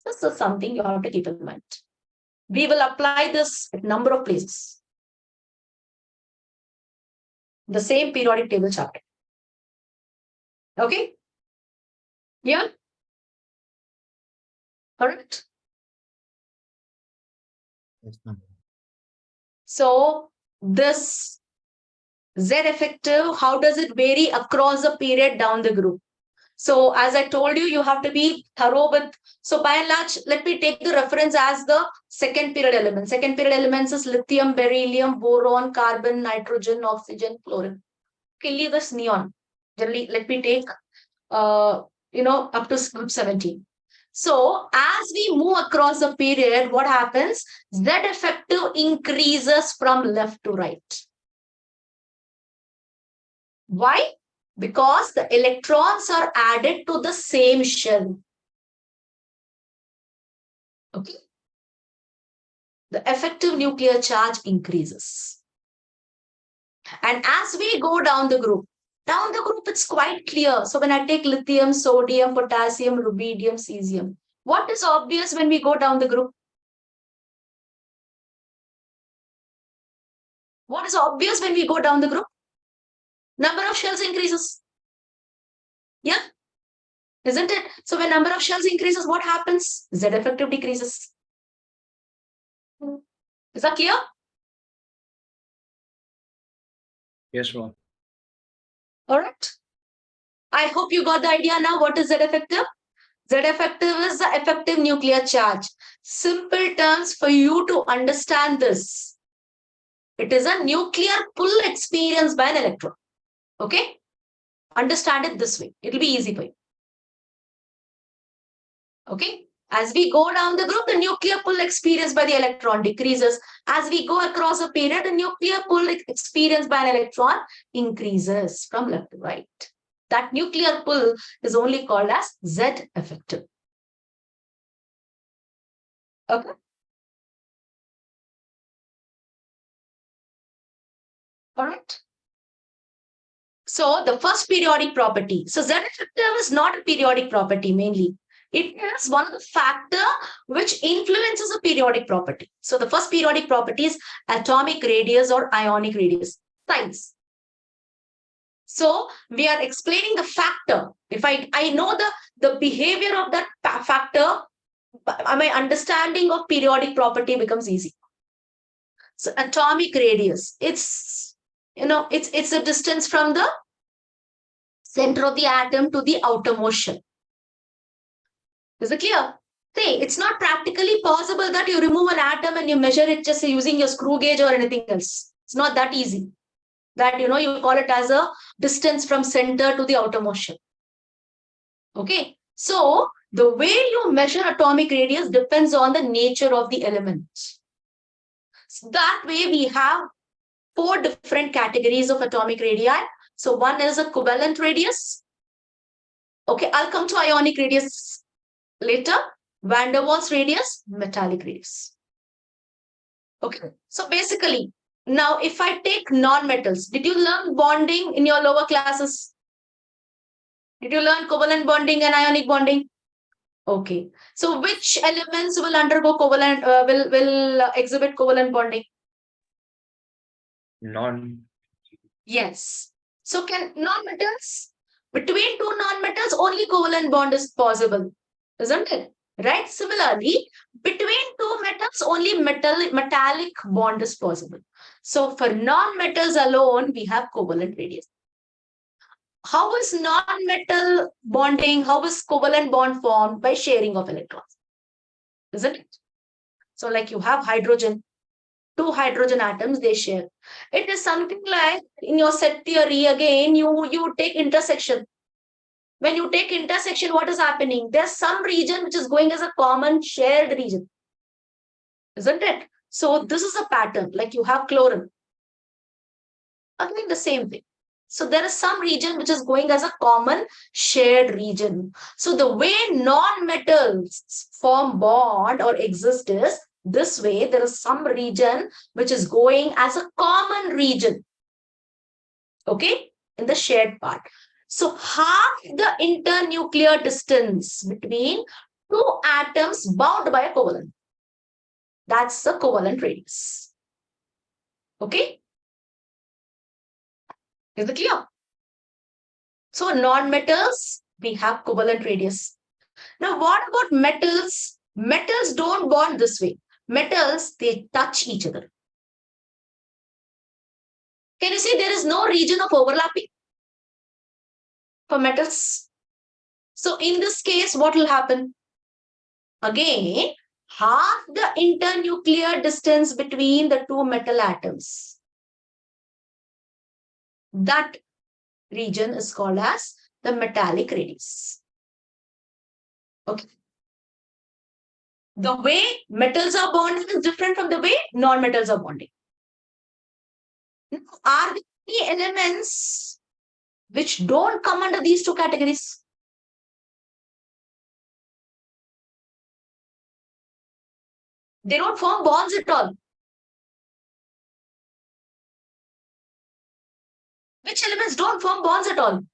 This is something you have to keep in mind. We will apply this at number of places. The same periodic table chapter. Okay? Yeah? Correct? Yes, ma'am. So this Z effective, how does it vary across the period down the group? So as I told you, you have to be thorough with, so by and large, let me take the reference as the second period element. Second period elements is lithium, beryllium, boron, carbon, nitrogen, oxygen, fluorine. Okay, leave this neon. Generally, let me take, up to group 17. So as we move across the period, what happens? Z effective increases from left to right. Why? Because the electrons are added to the same shell. Okay. The effective nuclear charge increases. And as we go down the group, it's quite clear. So when I take lithium, sodium, potassium, rubidium, cesium, what is obvious when we go down the group? What is obvious when we go down the group? Number of shells increases. Yeah? Isn't it? So when number of shells increases, what happens? Z effective decreases. Is that clear? Yes, ma'am. All right. I hope you got the idea now. What is Z effective? Z effective is the effective nuclear charge. Simple terms for you to understand this. It is a nuclear pull experience by an electron. Okay? Understand it this way. It will be easy for you. Okay? As we go down the group, the nuclear pull experienced by the electron decreases. As we go across a period, the nuclear pull experienced by an electron increases from left to right. That nuclear pull is only called as Z effective. Okay? All right. So the first periodic property. So Z effective is not a periodic property mainly. It is one of the factor which influences a periodic property. So the first periodic property is atomic radius or ionic radius. Science. So we are explaining the factor. If I know the behavior of that factor, my understanding of periodic property becomes easy. So atomic radius, it's a distance from the center of the atom to the outermost shell. Is it clear? See, it's not practically possible that you remove an atom and you measure it just using your screw gauge or anything else. It's not that easy. That, you call it as a distance from center to the outermost shell. Okay. So the way you measure atomic radius depends on the nature of the element. So that way we have 4 different categories of atomic radii. So one is a covalent radius. Okay, I'll come to ionic radius later. Van der Waals radius, metallic radius. Okay, so basically, now if I take non-metals, did you learn bonding in your lower classes? Did you learn covalent bonding and ionic bonding? Okay, so which elements will undergo covalent, will exhibit covalent bonding? Non. Yes. So can non-metals, between 2 non-metals, only covalent bond is possible, isn't it? Right? Similarly, between 2 metals, only metallic bond is possible. So for non-metals alone, we have covalent radius. How is non-metal bonding? How is covalent bond formed? By sharing of electrons, isn't it? So like you have hydrogen, 2 hydrogen atoms, they share. It is something like in your set theory, again, you take intersection. When you take intersection, what is happening? There's some region which is going as a common shared region, isn't it? So this is a pattern, like you have chlorine. Again, the same thing. So there is some region which is going as a common shared region. So the way non-metals form bond or exist is this way. There is some region which is going as a common region. Okay, in the shared part. So half the internuclear distance between 2 atoms bound by a covalent. That's the covalent radius. Okay. Is it clear? So non-metals, we have covalent radius. Now what about metals? Metals don't bond this way. Metals, they touch each other. Can you see there is no region of overlapping for metals? So in this case, what will happen? Again, half the internuclear distance between the 2 metal atoms. That region is called as the metallic radius. Okay. The way metals are bonding is different from the way non-metals are bonding. Are there any elements which don't come under these 2 categories? They don't form bonds at all. Which elements don't form bonds at all?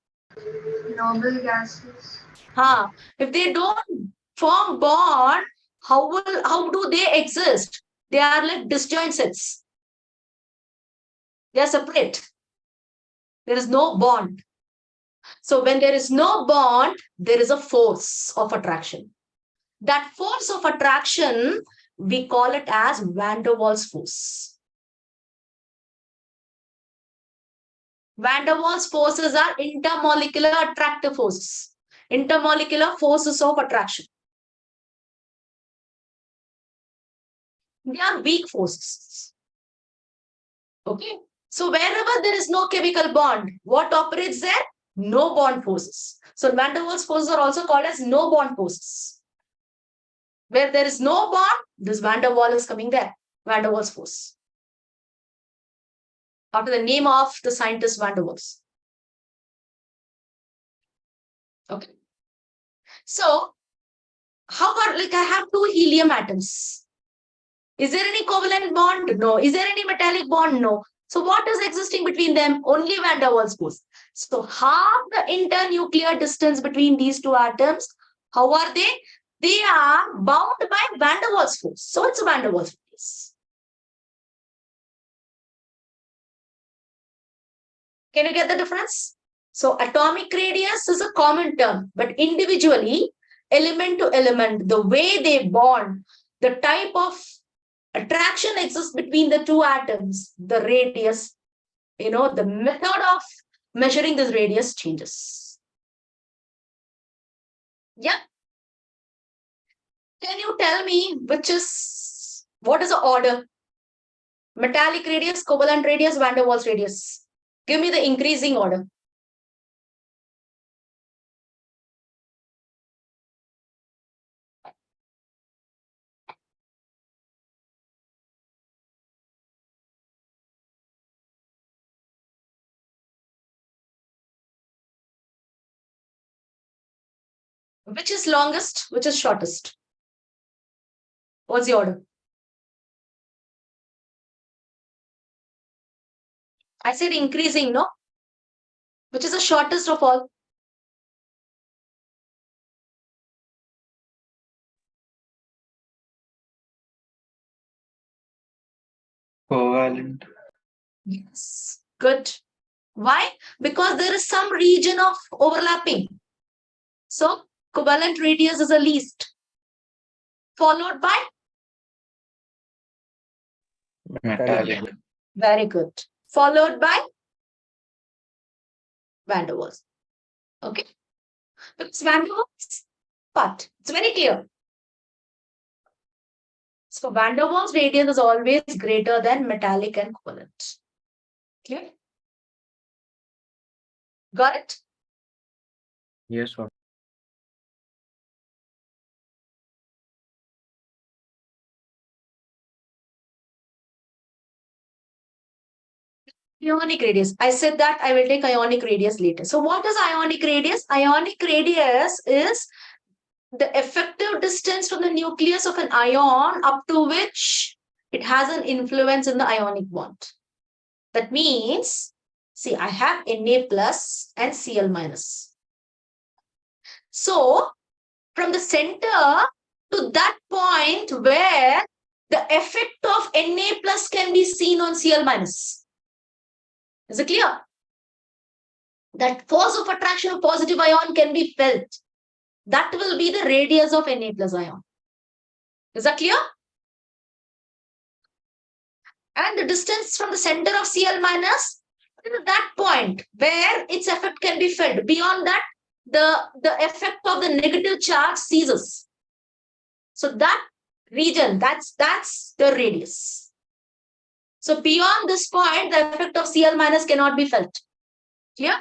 Noble gases. If they don't form bond, how do they exist? They are like disjoint sets. They are separate. There is no bond. So when there is no bond, there is a force of attraction. That force of attraction, we call it as van der Waals force. Van der Waals forces are intermolecular attractive forces. Intermolecular forces of attraction. They are weak forces. Okay. So wherever there is no chemical bond, what operates there? No bond forces. So van der Waals forces are also called as no bond forces. Where there is no bond, this van der Waals is coming there. Van der Waals force. After the name of the scientist van der Waals. Okay. So how about, like, I have two helium atoms. Is there any covalent bond? No. Is there any metallic bond? No. So what is existing between them? Only van der Waals force. So half the internuclear distance between these two atoms, how are they? They are bound by van der Waals force. So it's a van der Waals force. Can you get the difference? So atomic radius is a common term, but individually, element to element, the way they bond, the type of attraction exists between the two atoms, the radius, the method of measuring this radius changes. Yeah. Can you tell me what is the order? Metallic radius, covalent radius, van der Waals radius. Give me the increasing order. Which is longest? Which is shortest? What's the order? I said increasing, no? Which is the shortest of all? Covalent. Yes. Good. Why? Because there is some region of overlapping. So covalent radius is the least, followed by Metallic. very good, followed by van der Waals. Okay, because van der Waals, but it's very clear. So van der Waals radius is always greater than metallic and covalent. Clear? Got it? Yes, sir. Ionic radius. I said that I will take ionic radius later. So what is ionic radius? Ionic radius is the effective distance from the nucleus of an ion up to which it has an influence in the ionic bond. That means, see, I have Na plus and Cl minus. So from the center to that point where the effect of Na plus can be seen on Cl minus. Is it clear? That force of attraction of positive ion can be felt. That will be the radius of Na plus ion. Is that clear? And the distance from the center of Cl minus to that point where its effect can be felt. Beyond that, the effect of the negative charge ceases. So that region, that's the radius. So beyond this point, the effect of Cl minus cannot be felt. Clear?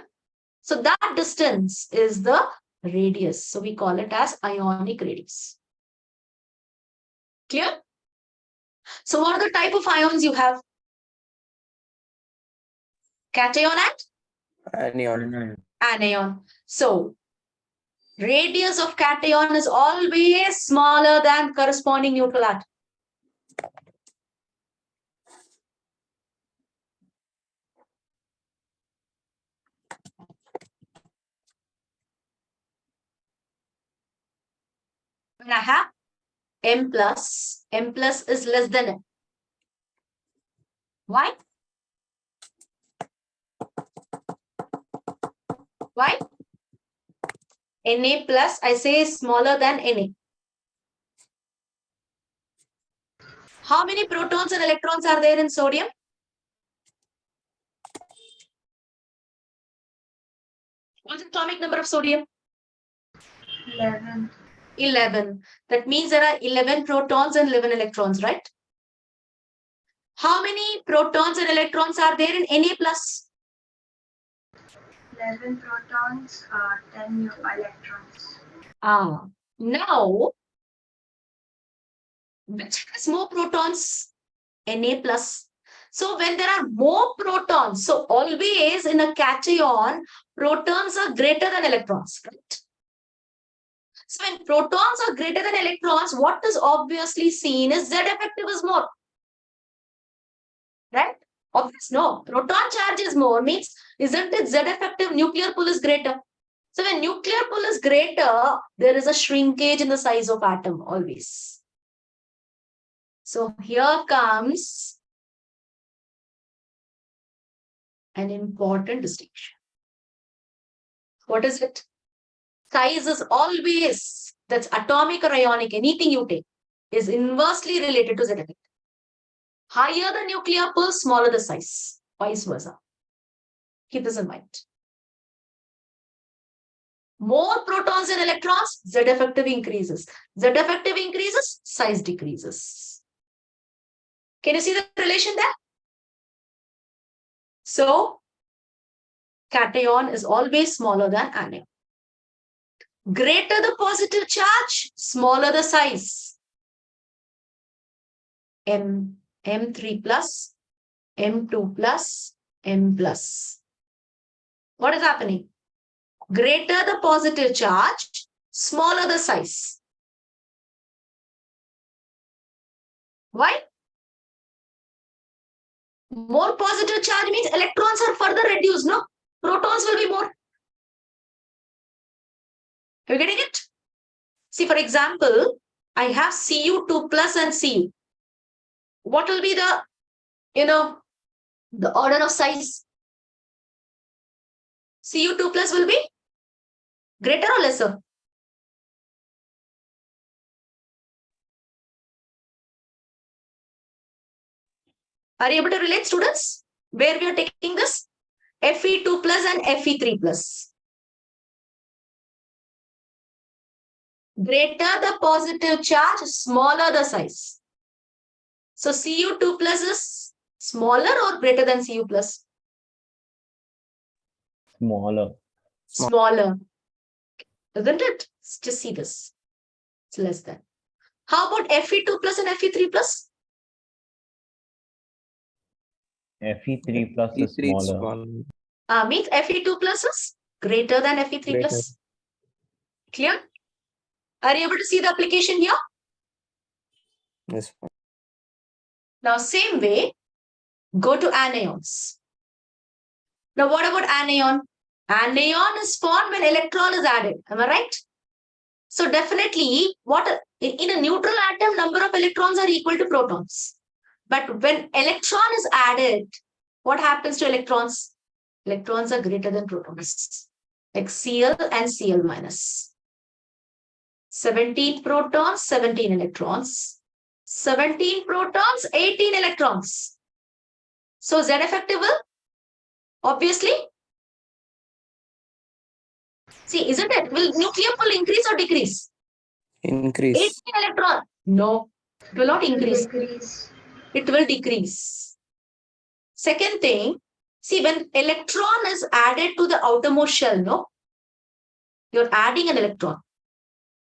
So that distance is the radius. So we call it as ionic radius. Clear? So what are the type of ions you have? Cation and Anion. anion. So radius of cation is always smaller than corresponding neutral atom. When I have M plus is less than M. Why? Why? Na plus, I say, is smaller than Na. How many protons and electrons are there in sodium? What's the atomic number of sodium? 11. 11. That means there are 11 protons and 11 electrons, right? How many protons and electrons are there in Na plus? 11 protons, 10 new electrons. Now, which has more protons? Na plus. So when there are more protons, so always in a cation, protons are greater than electrons, right? So when protons are greater than electrons, what is obviously seen is Z effective is more. Right? Obvious, no. Proton charge is more, means isn't it Z effective? Nuclear pull is greater. So when nuclear pull is greater, there is a shrinkage in the size of atom always. So here comes an important distinction. What is it? Size is always, that's atomic or ionic, anything you take, is inversely related to Z effect. Higher the nuclear pull, smaller the size, vice versa. Keep this in mind. More protons and electrons, Z effective increases. Z effective increases, size decreases. Can you see the relation there? So, cation is always smaller than anion. Greater the positive charge, smaller the size. M3 plus, M2 plus, M plus. What is happening? Greater the positive charge, smaller the size. Why? More positive charge means electrons are further reduced, no? Protons will be more. Are you getting it? See, for example, I have Cu2 plus and Cu. What will be the, the order of size? Cu2 plus will be greater or lesser? Are you able to relate, students? Where we are taking this? Fe2 plus and Fe3 plus. Greater the positive charge, smaller the size. So Cu2 plus is smaller or greater than Cu plus? Smaller. Smaller. Isn't it? Just see this. It's less than. How about Fe2 plus and Fe3 plus? Fe3 plus is smaller. Means Fe2 plus is greater than Fe3 plus. Clear? Are you able to see the application here? Yes. Now, same way, go to anions. Now, what about anion? Anion is formed when electron is added. Am I right? So, definitely, in a neutral atom, number of electrons are equal to protons. But when electron is added, what happens to electrons? Electrons are greater than protons, like Cl and Cl minus. 17 protons, 17 electrons. 17 protons, 18 electrons. So Z effective will obviously. See, isn't it? Will nuclear pull increase or decrease? Increase. 18 electron. No, it will not increase. Decrease. It will decrease. Second thing, see, when electron is added to the outermost shell, no? You're adding an electron.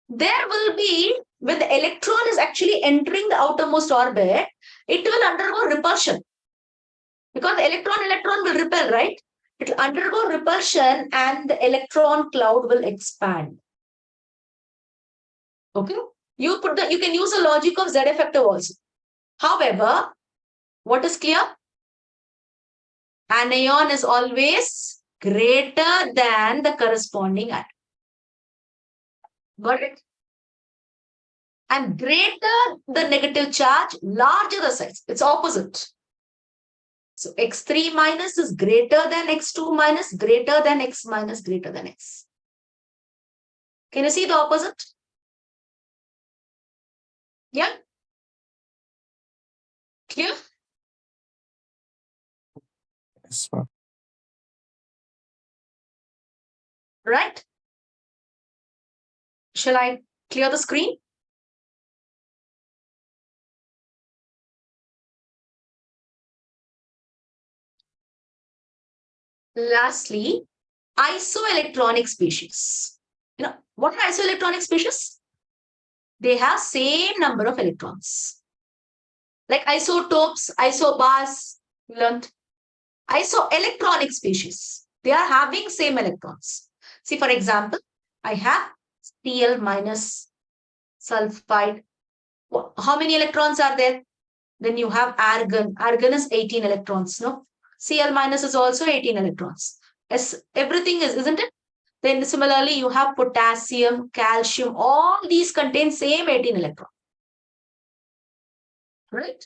There will be, when the electron is actually entering the outermost orbit, it will undergo repulsion. Because the electron will repel, right? It will undergo repulsion and the electron cloud will expand. Okay? You can use the logic of Z effective also. However, what is clear? Anion is always greater than the corresponding atom. Got it? And greater the negative charge, larger the size. It's opposite. So x3 minus is greater than x2 minus, greater than x minus, greater than x. Can you see the opposite? Yeah? Clear? Yes, ma'am. Right? Shall I clear the screen? Lastly, isoelectronic species. You know, what are isoelectronic species? They have same number of electrons. Like isotopes, isobars, you learned. Isoelectronic species. They are having same electrons. See, for example, I have Cl minus sulfide. How many electrons are there? Then you have argon. Argon is 18 electrons, no? Cl minus is also 18 electrons. Everything is, isn't it? Then similarly, you have potassium, calcium, all these contain same 18 electrons. Right?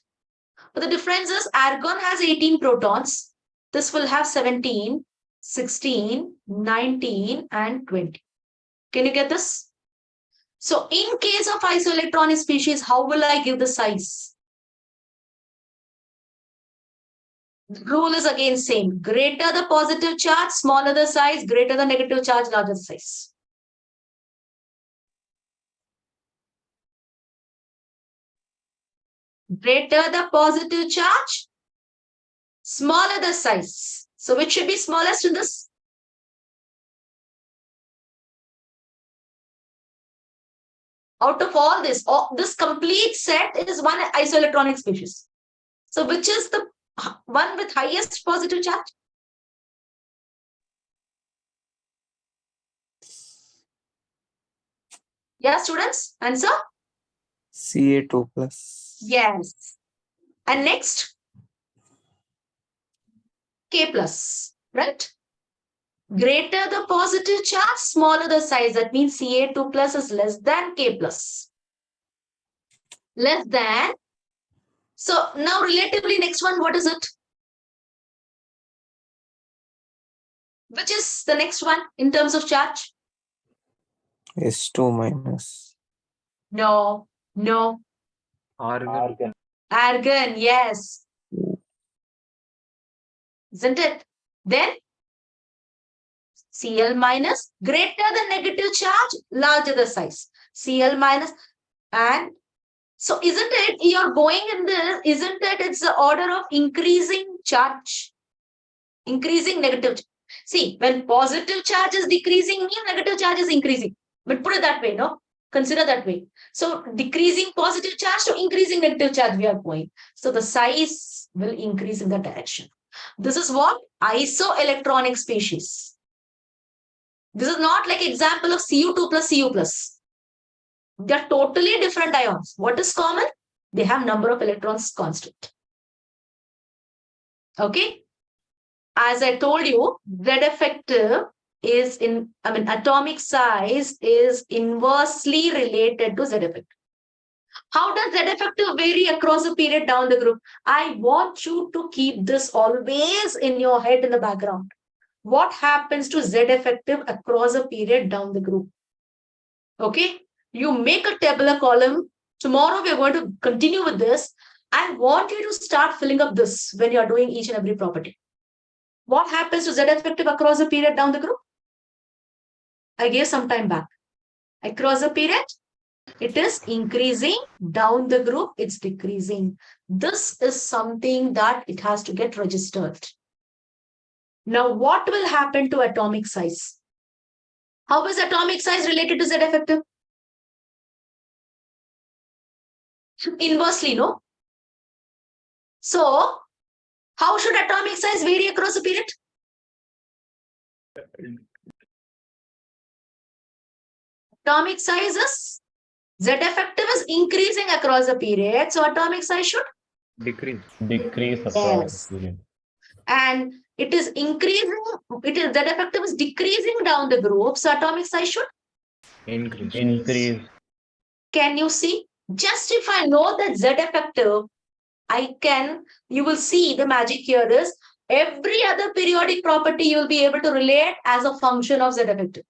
But the difference is argon has 18 protons. This will have 17, 16, 19, and 20. Can you get this? So in case of isoelectronic species, how will I give the size? The rule is again same. Greater the positive charge, smaller the size. Greater the negative charge, larger the size. Greater the positive charge, smaller the size. So which should be smallest in this? Out of all this complete set is one isoelectronic species. So which is the one with highest positive charge? Yeah, students, answer? Ca2 plus. Yes. And next, K plus, right? Greater the positive charge, smaller the size. That means Ca2 plus is less than K plus. Less than. So now relatively next one, what is it? Which is the next one in terms of charge? S2 minus. No. Argon. Argon, yes. Isn't it? Then Cl minus, greater the negative charge, larger the size. Cl minus, and so isn't it, you're going in this, isn't it, it's the order of increasing charge, increasing negative. See, when positive charge is decreasing, negative charge is increasing. But put it that way, no? Consider that way. So decreasing positive charge to increasing negative charge, we are going. So the size will increase in that direction. This is what? Isoelectronic species. This is not like example of Cu2 plus Cu plus. They are totally different ions. What is common? They have number of electrons constant. Okay. As I told you, Z effective is atomic size is inversely related to Z effective. How does Z effective vary across a period down the group? I want you to keep this always in your head in the background. What happens to Z effective across a period down the group? Okay. You make a tabular column. Tomorrow we are going to continue with this. I want you to start filling up this when you are doing each and every property. What happens to Z effective across a period down the group? I gave some time back. Across a period, it is increasing. Down the group, it's decreasing. This is something that it has to get registered. Now, what will happen to atomic size? How is atomic size related to Z effective? Inversely, no? So, how should atomic size vary across a period? Atomic size is Z effective is increasing across a period. So, atomic size should Decrease across Yes. the period. And it is increasing, Z effective is decreasing down the group. So, atomic size should Increase. Can you see? Just if I know that Z effective you will see the magic here is every other periodic property you will be able to relate as a function of Z effective.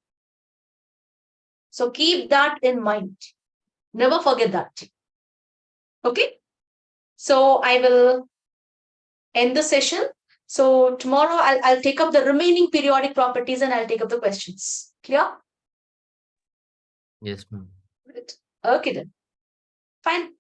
So keep that in mind. Never forget that. Okay. So I will end the session. So tomorrow I'll take up the remaining periodic properties and I'll take up the questions. Clear? Yes, ma'am. Okay then. Fine.